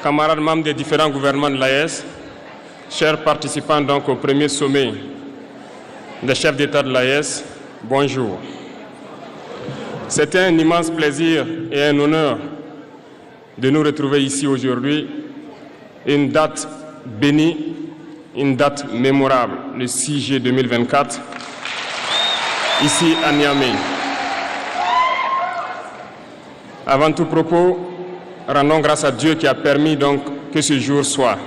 camarades membres des différents gouvernements de l'AES, chers participants donc au premier sommet des chefs d'État de l'AES, bonjour. C'est un immense plaisir et un honneur de nous retrouver ici aujourd'hui, une date bénie, une date mémorable, le 6 juillet 2024, ici à Niamey. Avant tout propos, rendons grâce à Dieu qui a permis donc que ce jour soit.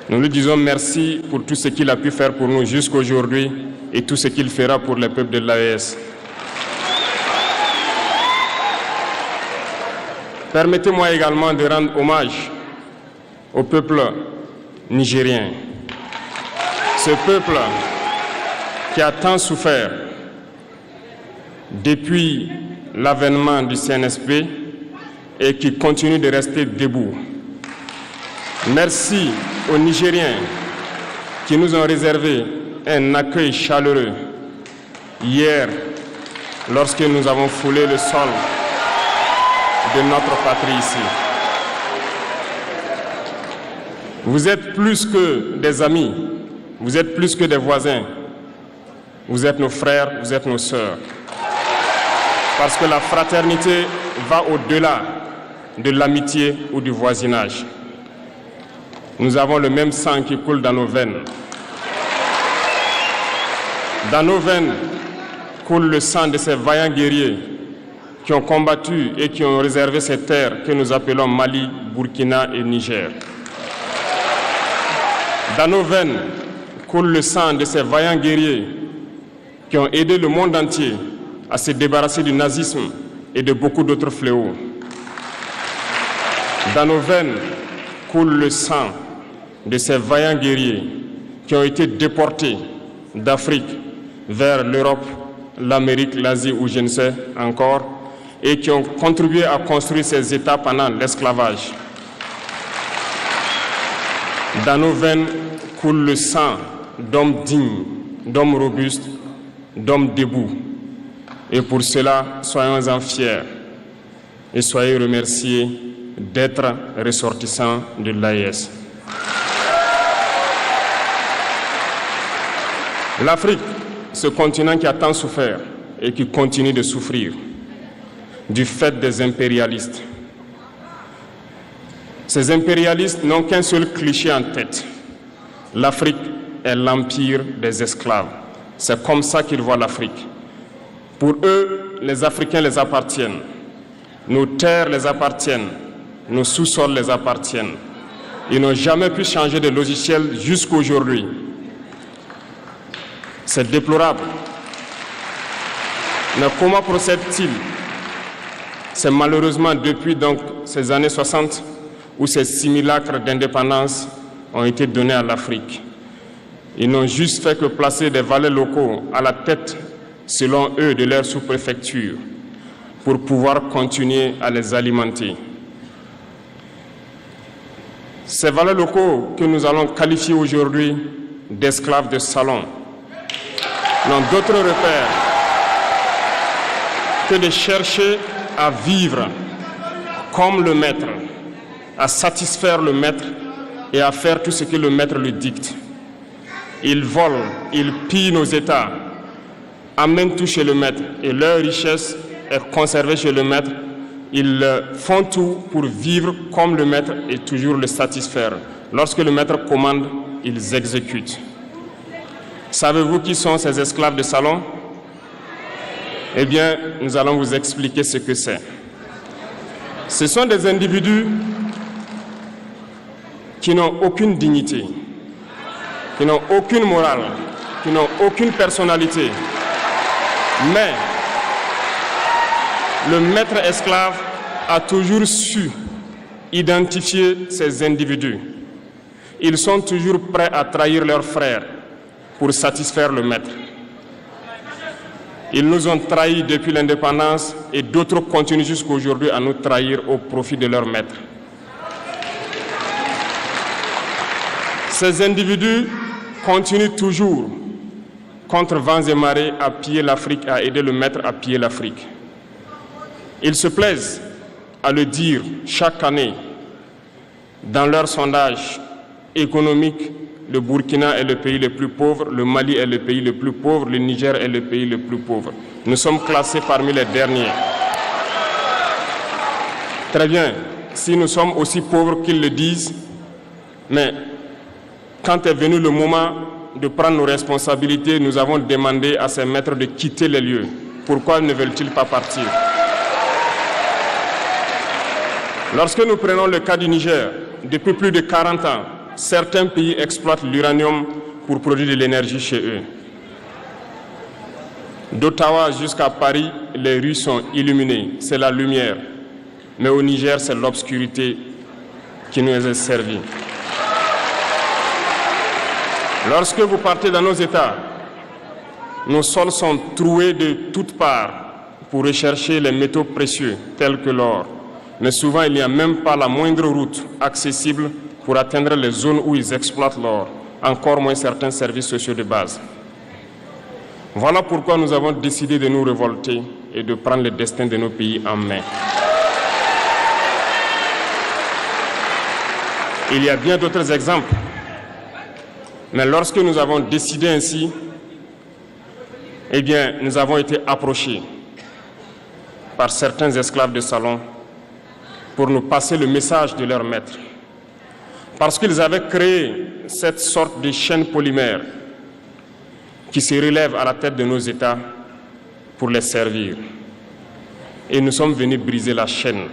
Nous lui disons merci pour tout ce qu'il a pu faire pour nous jusqu'aujourd'hui et tout ce qu'il fera pour le peuple de l'AES. Permettez-moi également de rendre hommage au peuple nigérien. Ce peuple qui a tant souffert depuis l'avènement du CNSP et qui continue de rester debout. Merci aux Nigériens qui nous ont réservé un accueil chaleureux hier lorsque nous avons foulé le sol de notre patrie ici. Vous êtes plus que des amis, vous êtes plus que des voisins, vous êtes nos frères, vous êtes nos sœurs. Parce que la fraternité va au-delà de l'amitié ou du voisinage. Nous avons le même sang qui coule dans nos veines. Dans nos veines coule le sang de ces vaillants guerriers qui ont combattu et qui ont réservé ces terres que nous appelons Mali, Burkina et Niger. Dans nos veines coule le sang de ces vaillants guerriers qui ont aidé le monde entier à se débarrasser du nazisme et de beaucoup d'autres fléaux. Dans nos veines coule le sang de ces vaillants guerriers qui ont été déportés d'Afrique vers l'Europe, l'Amérique, l'Asie ou je ne sais encore, et qui ont contribué à construire ces États pendant l'esclavage. Dans nos veines coule le sang d'hommes dignes, d'hommes robustes, d'hommes debout. Et pour cela, soyons-en fiers et soyez remerciés d'être ressortissants de l'AES. L'Afrique, ce continent qui a tant souffert et qui continue de souffrir du fait des impérialistes. Ces impérialistes n'ont qu'un seul cliché en tête. L'Afrique est l'empire des esclaves. C'est comme ça qu'ils voient l'Afrique. Pour eux, les Africains les appartiennent. Nos terres les appartiennent. Nos sous-sols les appartiennent. Ils n'ont jamais pu changer de logiciel jusqu'à aujourd'hui. C'est déplorable. Mais comment procèdent-ils? C'est malheureusement depuis donc ces années 60 où ces simulacres d'indépendance ont été donnés à l'Afrique. Ils n'ont juste fait que placer des valets locaux à la tête, selon eux, de leur sous-préfecture pour pouvoir continuer à les alimenter. Ces valets locaux que nous allons qualifier aujourd'hui d'esclaves de salon n'ont d'autre repère que de chercher à vivre comme le maître, à satisfaire le maître et à faire tout ce que le maître lui dicte. Ils volent, ils pillent nos États, amènent tout chez le maître et leur richesse est conservée chez le maître. Ils font tout pour vivre comme le maître et toujours le satisfaire. Lorsque le maître commande, ils exécutent. Savez-vous qui sont ces esclaves de salon? Eh bien, nous allons vous expliquer ce que c'est. Ce sont des individus qui n'ont aucune dignité, qui n'ont aucune morale, qui n'ont aucune personnalité. Mais le maître esclave a toujours su identifier ces individus. Ils sont toujours prêts à trahir leurs frères pour satisfaire le maître. Ils nous ont trahis depuis l'indépendance et d'autres continuent jusqu'à aujourd'hui à nous trahir au profit de leur maître. Ces individus continuent toujours, contre vents et marées, à piller l'Afrique, à aider le maître à piller l'Afrique. Ils se plaisent à le dire chaque année Dans leur sondage économique, le Burkina est le pays le plus pauvre, le Mali est le pays le plus pauvre, le Niger est le pays le plus pauvre. Nous sommes classés parmi les derniers. Très bien, si nous sommes aussi pauvres qu'ils le disent, mais quand est venu le moment de prendre nos responsabilités, nous avons demandé à ces maîtres de quitter les lieux. Pourquoi ne veulent-ils pas partir? Lorsque nous prenons le cas du Niger, depuis plus de 40 ans, certains pays exploitent l'uranium pour produire de l'énergie chez eux. D'Ottawa jusqu'à Paris, les rues sont illuminées, c'est la lumière. Mais au Niger, c'est l'obscurité qui nous est servie. Lorsque vous partez dans nos États, nos sols sont troués de toutes parts pour rechercher les métaux précieux tels que l'or. Mais souvent, il n'y a même pas la moindre route accessible pour atteindre les zones où ils exploitent l'or, encore moins certains services sociaux de base. Voilà pourquoi nous avons décidé de nous révolter et de prendre le destin de nos pays en main. Il y a bien d'autres exemples. Mais lorsque nous avons décidé ainsi, eh bien, nous avons été approchés par certains esclaves de salon pour nous passer le message de leur maître. Parce qu'ils avaient créé cette sorte de chaîne polymère qui se relève à la tête de nos États pour les servir. Et nous sommes venus briser la chaîne.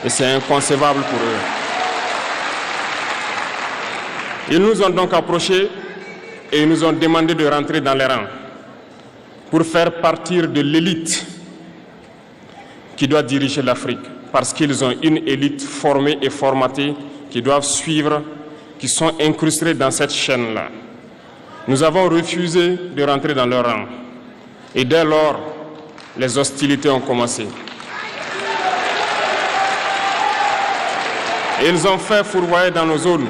Et c'est inconcevable pour eux. Ils nous ont donc approchés et ils nous ont demandé de rentrer dans les rangs pour faire partir de l'élite qui doit diriger l'Afrique, parce qu'ils ont une élite formée et formatée qui doivent suivre, qui sont incrustés dans cette chaîne-là. Nous avons refusé de rentrer dans leur rang. Et dès lors, les hostilités ont commencé. Et ils ont fait fourvoyer dans nos zones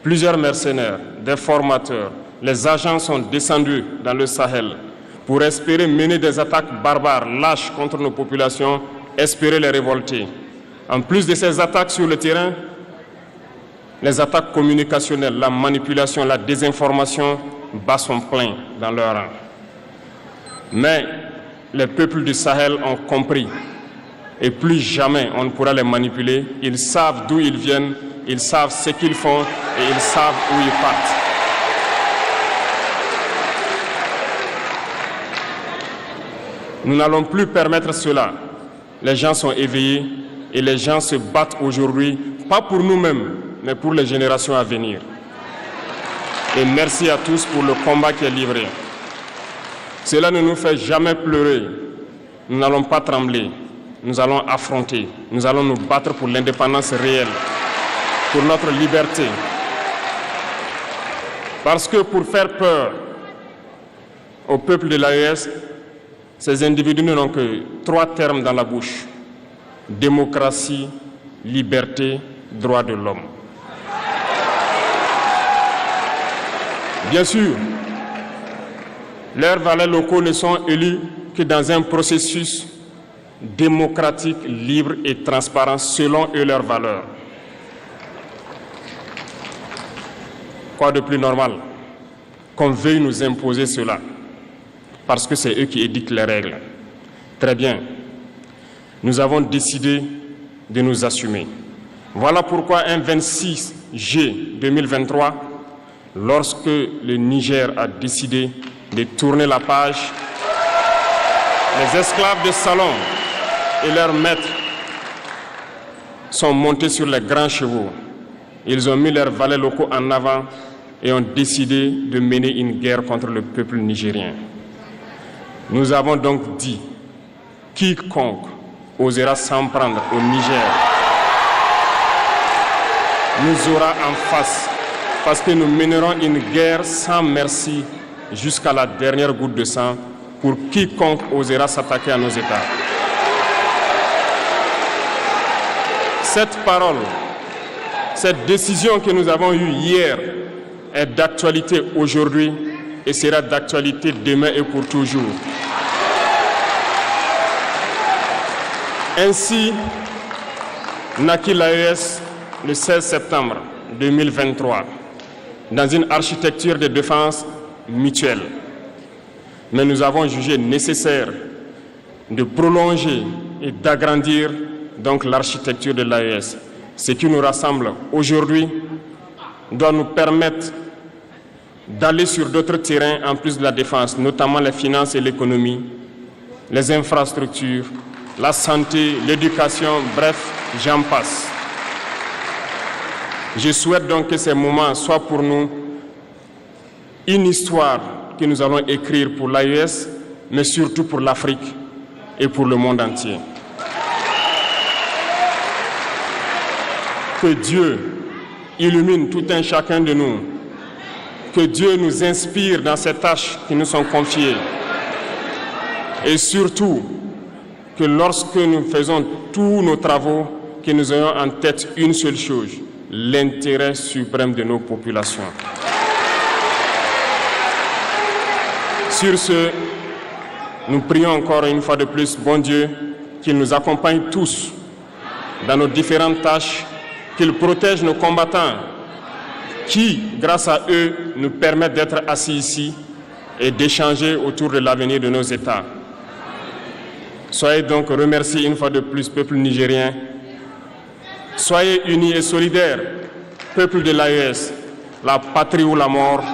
plusieurs mercenaires, des formateurs. Les agents sont descendus dans le Sahel pour espérer mener des attaques barbares, lâches contre nos populations, espérer les révolter. En plus de ces attaques sur le terrain, les attaques communicationnelles, la manipulation, la désinformation battent son plein dans leur rang. Mais les peuples du Sahel ont compris et plus jamais on ne pourra les manipuler. Ils savent d'où ils viennent, ils savent ce qu'ils font et ils savent où ils partent. Nous n'allons plus permettre cela. Les gens sont éveillés et les gens se battent aujourd'hui, pas pour nous-mêmes, mais pour les générations à venir. Et merci à tous pour le combat qui est livré. Cela ne nous fait jamais pleurer. Nous n'allons pas trembler. Nous allons affronter. Nous allons nous battre pour l'indépendance réelle, pour notre liberté. Parce que pour faire peur au peuple de l'AES, ces individus n'ont que 3 termes dans la bouche: démocratie, liberté, droits de l'homme. Bien sûr, leurs valets locaux ne sont élus que dans un processus démocratique, libre et transparent selon eux leurs valeurs. Quoi de plus normal qu'on veuille nous imposer cela, parce que c'est eux qui édictent les règles. Très bien, nous avons décidé de nous assumer. Voilà pourquoi un 26 juillet 2023, lorsque le Niger a décidé de tourner la page, les esclaves de salon et leurs maîtres sont montés sur les grands chevaux. Ils ont mis leurs valets locaux en avant et ont décidé de mener une guerre contre le peuple nigérien. Nous avons donc dit, quiconque osera s'en prendre au Niger nous aura en face, parce que nous mènerons une guerre sans merci jusqu'à la dernière goutte de sang pour quiconque osera s'attaquer à nos États. Cette parole, cette décision que nous avons eue hier est d'actualité aujourd'hui et sera d'actualité demain et pour toujours. Ainsi naquit l'AES le 16 septembre 2023 dans une architecture de défense mutuelle. Mais nous avons jugé nécessaire de prolonger et d'agrandir donc l'architecture de l'AES. Ce qui nous rassemble aujourd'hui doit nous permettre d'aller sur d'autres terrains en plus de la défense, notamment les finances et l'économie, les infrastructures, la santé, l'éducation, bref, j'en passe. Je souhaite donc que ces moments soient pour nous une histoire que nous allons écrire pour l'AES, mais surtout pour l'Afrique et pour le monde entier. Que Dieu illumine tout un chacun de nous. Que Dieu nous inspire dans ces tâches qui nous sont confiées. Et surtout, que lorsque nous faisons tous nos travaux, que nous ayons en tête une seule chose, l'intérêt suprême de nos populations. Sur ce, nous prions encore une fois de plus, bon Dieu, qu'il nous accompagne tous dans nos différentes tâches, qu'il protège nos combattants, qui, grâce à eux, nous permettent d'être assis ici et d'échanger autour de l'avenir de nos États. Soyez donc remerciés une fois de plus, peuple nigérien. Soyez unis et solidaires, peuple de l'AES, la patrie ou la mort.